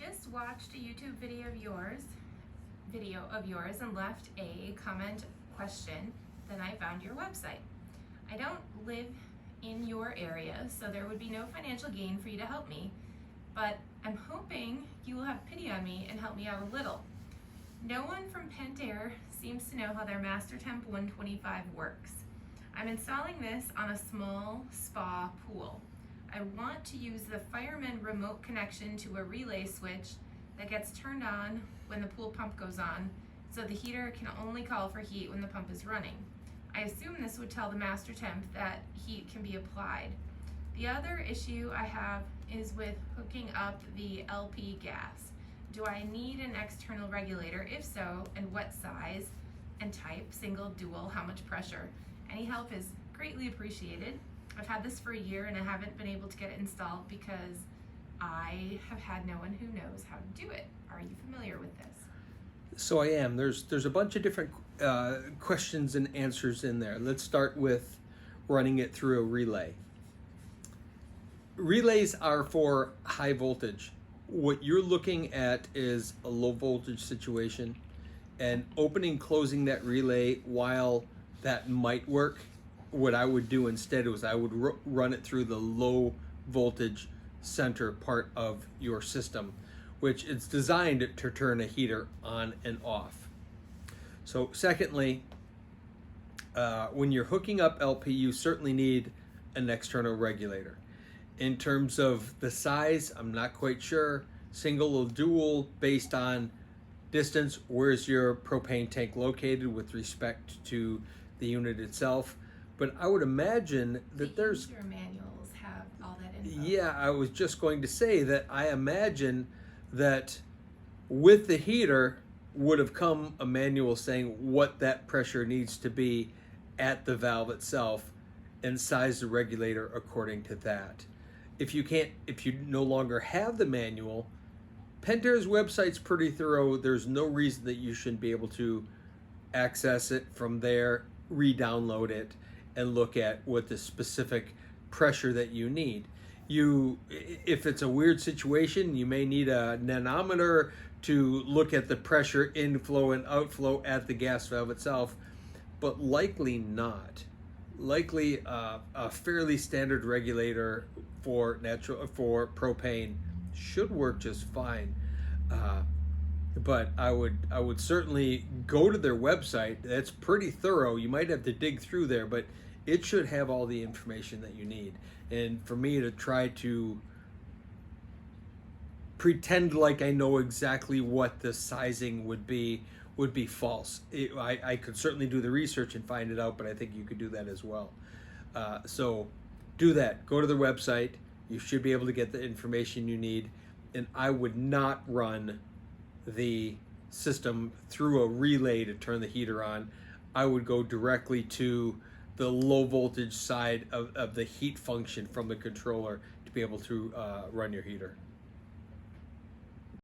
just watched a YouTube video of yours and left a comment question. Then I found your website. I don't live in your area, so there would be no financial gain for you to help me, but I'm hoping you will have pity on me and help me out a little. No one from Pentair seems to know how their Mastertemp 125 works. I'm installing this on a small spa pool. I want to use the fireman remote connection to a relay switch that gets turned on when the pool pump goes on, so the heater can only call for heat when the pump is running. I assume this would tell the Mastertemp that heat can be applied. The other issue I have is with hooking up the LP gas. Do I need an external regulator? If so, and what size and type? Single, dual, how much pressure? Any help is greatly appreciated. I've had this for a year and I haven't been able to get it installed because I have had no one who knows how to do it. Are you familiar with this? So I am. There's a bunch of different questions and answers in there. Let's start with running it through a relay. Relays are for high voltage. What you're looking at is a low voltage situation, and opening, closing that relay while that might work, what I would do instead was I would run it through the low voltage center part of your system, which is designed to turn a heater on and off. So secondly, when you're hooking up LP, you certainly need an external regulator. In terms of the size, I'm not quite sure. Single or dual based on distance. Where's your propane tank located with respect to the unit itself? But I would imagine that there's... Your manuals have all that info. Yeah, I was just going to say that I imagine that with the heater would have come a manual saying what that pressure needs to be at the valve itself and size the regulator according to that. If you no longer have the manual, Pentair's website's pretty thorough. There's no reason that you shouldn't be able to access it from there, re-download it, and look at what the specific pressure that you need. If it's a weird situation, you may need a anemometer to look at the pressure inflow and outflow at the gas valve itself, but likely not. Likely a fairly standard regulator for propane should work just fine. But I would certainly go to their website. That's pretty thorough. You might have to dig through there, but it should have all the information that you need. And for me to try to pretend like I know exactly what the sizing would be false. I could certainly do the research and find it out, but I think you could do that as well. So do that. Go to the website. You should be able to get the information you need. And I would not run the system through a relay to turn the heater on. I would go directly to the low voltage side of the heat function from the controller to be able to run your heater.